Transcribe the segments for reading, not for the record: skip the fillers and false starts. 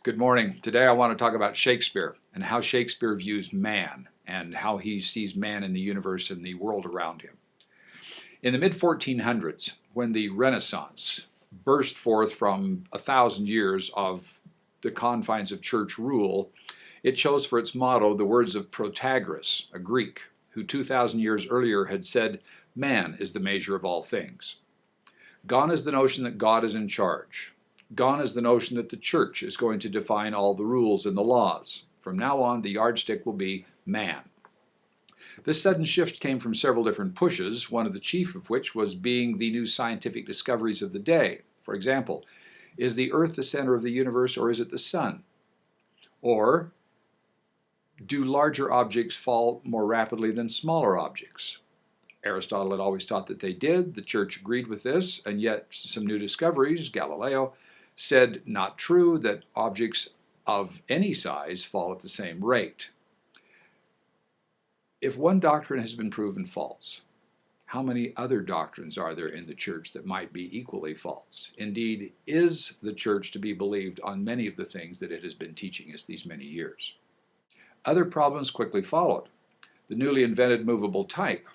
Good morning. Today I want to talk about Shakespeare and how Shakespeare views man and how he sees man in the universe and the world around him. In the mid-1400s, when the Renaissance burst forth from 1,000 years of the confines of church rule, it chose for its motto the words of Protagoras, a Greek, who 2,000 years earlier had said, "Man is the measure of all things." Gone is the notion that God is in charge. Gone is the notion that the church is going to define all the rules and the laws. From now on, the yardstick will be man. This sudden shift came from several different pushes, one of the chief of which was being the new scientific discoveries of the day. For example, is the Earth the center of the universe or is it the sun? Or do larger objects fall more rapidly than smaller objects? Aristotle had always taught that they did. The church agreed with this, and yet some new discoveries, Galileo, said not true, that objects of any size fall at the same rate. If one doctrine has been proven false, how many other doctrines are there in the church that might be equally false? Indeed, is the church to be believed on many of the things that it has been teaching us these many years? Other problems quickly followed. The newly invented movable type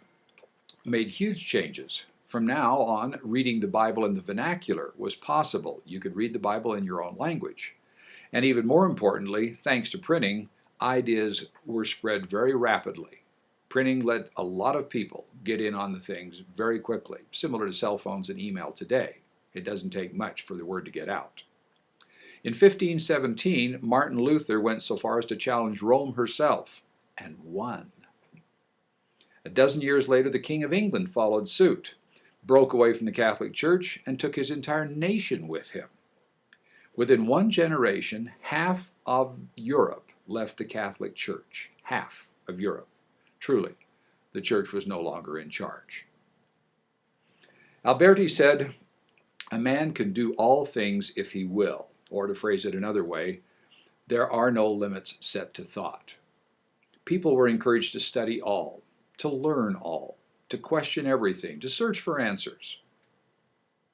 made huge changes. From now on, reading the Bible in the vernacular was possible. You could read the Bible in your own language. And even more importantly, thanks to printing, ideas were spread very rapidly. Printing let a lot of people get in on the things very quickly, similar to cell phones and email today. It doesn't take much for the word to get out. In 1517, Martin Luther went so far as to challenge Rome herself, and won. A dozen years later, the King of England followed suit, broke away from the Catholic Church, and took his entire nation with him. Within one generation, half of Europe left the Catholic Church. Half of Europe. Truly, the church was no longer in charge. Alberti said, "A man can do all things if he will," or to phrase it another way, there are no limits set to thought. People were encouraged to study all, to learn all, to question everything, to search for answers.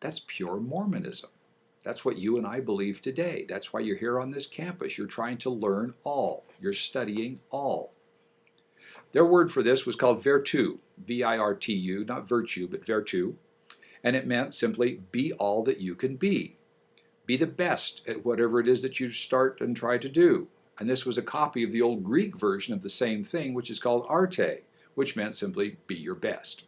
That's pure Mormonism. That's what you and I believe today. That's why you're here on this campus. You're trying to learn all. You're studying all. Their word for this was called virtu, V-I-R-T-U, not virtue, but virtu, and it meant simply be all that you can be. Be the best at whatever it is that you start and try to do. And this was a copy of the old Greek version of the same thing, which is called arte, which meant simply be your best.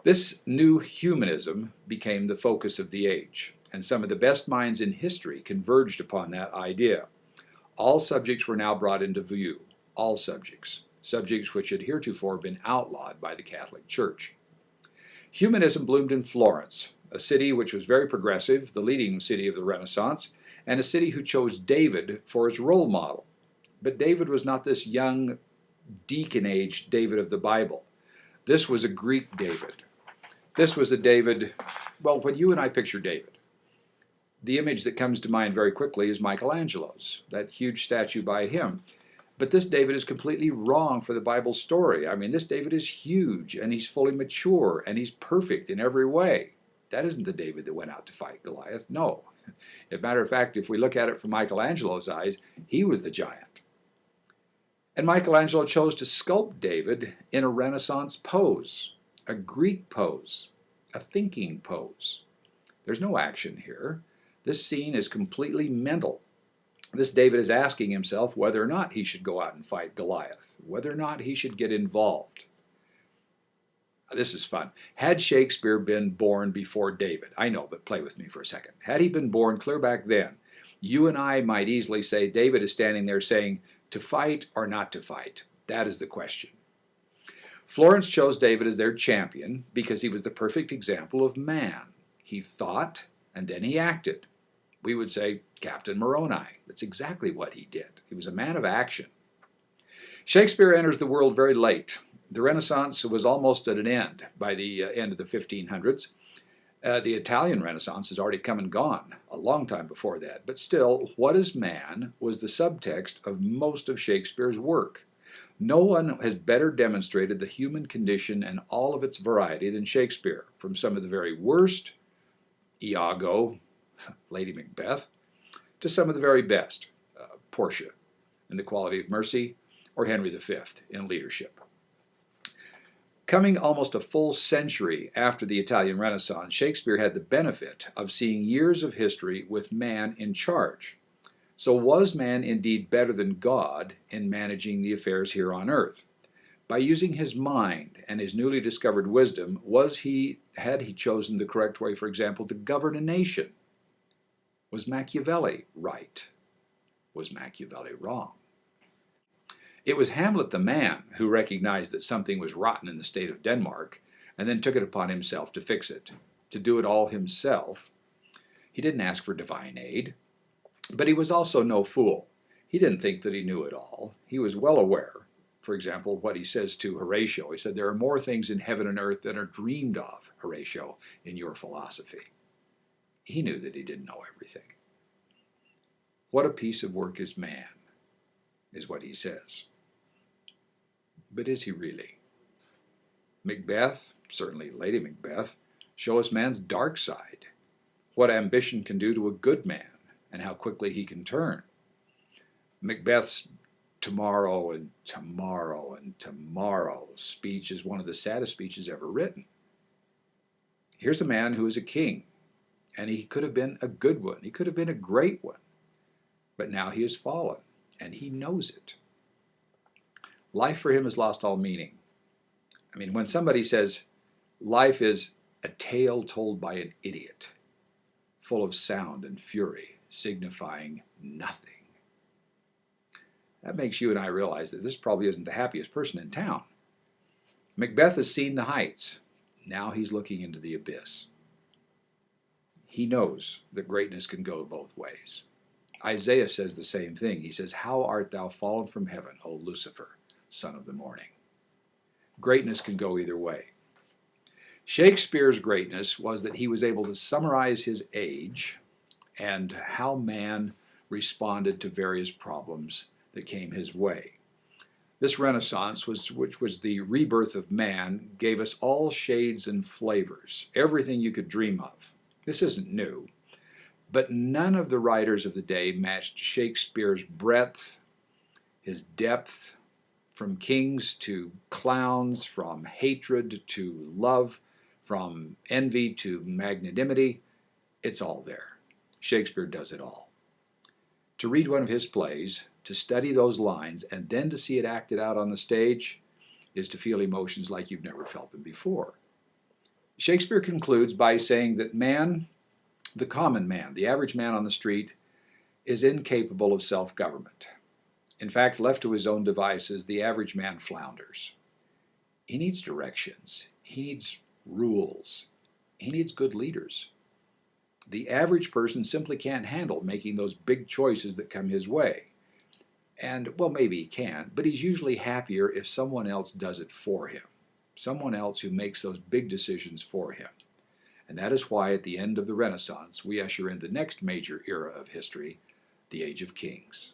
This new humanism became the focus of the age, and some of the best minds in history converged upon that idea. All subjects were now brought into view, all subjects, subjects which had heretofore been outlawed by the Catholic Church. Humanism bloomed in Florence, a city which was very progressive, the leading city of the Renaissance, and a city who chose David for its role model. But David was not this young, deacon-aged David of the Bible. This was a Greek David. This was a David, well, when you and I picture David, the image that comes to mind very quickly is Michelangelo's, that huge statue by him. But this David is completely wrong for the Bible story. I mean, this David is huge, and he's fully mature, and he's perfect in every way. That isn't the David that went out to fight Goliath. No. As a matter of fact, if we look at it from Michelangelo's eyes, he was the giant. And Michelangelo chose to sculpt David in a Renaissance pose, a Greek pose, a thinking pose. There's no action here. This scene is completely mental. This David is asking himself whether or not he should go out and fight Goliath, whether or not he should get involved. This is fun. Had Shakespeare been born before David, I know, but play with me for a second. Had he been born clear back then, you and I might easily say David is standing there saying, to fight or not to fight? That is the question. Florence chose David as their champion because he was the perfect example of man. He thought and then he acted. We would say Captain Moroni. That's exactly what he did. He was a man of action. Shakespeare enters the world very late. The Renaissance was almost at an end by the end of the 1500s. The Italian Renaissance has already come and gone a long time before that. But still, what is man was the subtext of most of Shakespeare's work. No one has better demonstrated the human condition and all of its variety than Shakespeare, from some of the very worst, Iago, Lady Macbeth, to some of the very best, Portia in The Quality of Mercy, or Henry V in leadership. Coming almost a full century after the Italian Renaissance, Shakespeare had the benefit of seeing years of history with man in charge. So was man indeed better than God in managing the affairs here on earth? By using his mind and his newly discovered wisdom, had he chosen the correct way, for example, to govern a nation? Was Machiavelli right? Was Machiavelli wrong? It was Hamlet the man who recognized that something was rotten in the state of Denmark and then took it upon himself to fix it, to do it all himself. He didn't ask for divine aid, but he was also no fool. He didn't think that he knew it all. He was well aware, for example, what he says to Horatio. He said, "There are more things in heaven and earth than are dreamed of, Horatio, in your philosophy." He knew that he didn't know everything. What a piece of work is man, is what he says. But is he really? Macbeth, certainly Lady Macbeth, show us man's dark side, what ambition can do to a good man, and how quickly he can turn. Macbeth's tomorrow and tomorrow and tomorrow speech is one of the saddest speeches ever written. Here's a man who is a king, and he could have been a good one. He could have been a great one. But now he has fallen, and he knows it. Life for him has lost all meaning. I mean, when somebody says life is a tale told by an idiot, full of sound and fury, signifying nothing, that makes you and I realize that this probably isn't the happiest person in town. Macbeth has seen the heights. Now he's looking into the abyss. He knows that greatness can go both ways. Isaiah says the same thing. He says, "How art thou fallen from heaven, O Lucifer, son of the morning?" Greatness can go either way. Shakespeare's greatness was that he was able to summarize his age and how man responded to various problems that came his way. This Renaissance, which was the rebirth of man, gave us all shades and flavors, everything you could dream of. This isn't new, but none of the writers of the day matched Shakespeare's breadth, his depth, from kings to clowns, from hatred to love, from envy to magnanimity. It's all there. Shakespeare does it all. To read one of his plays, to study those lines, and then to see it acted out on the stage is to feel emotions like you've never felt them before. Shakespeare concludes by saying that man, the common man, the average man on the street, is incapable of self-government. In fact, left to his own devices, the average man flounders. He needs directions. He needs rules. He needs good leaders. The average person simply can't handle making those big choices that come his way. And, well, maybe he can, but he's usually happier if someone else does it for him. Someone else who makes those big decisions for him. And that is why at the end of the Renaissance, we usher in the next major era of history, the Age of Kings.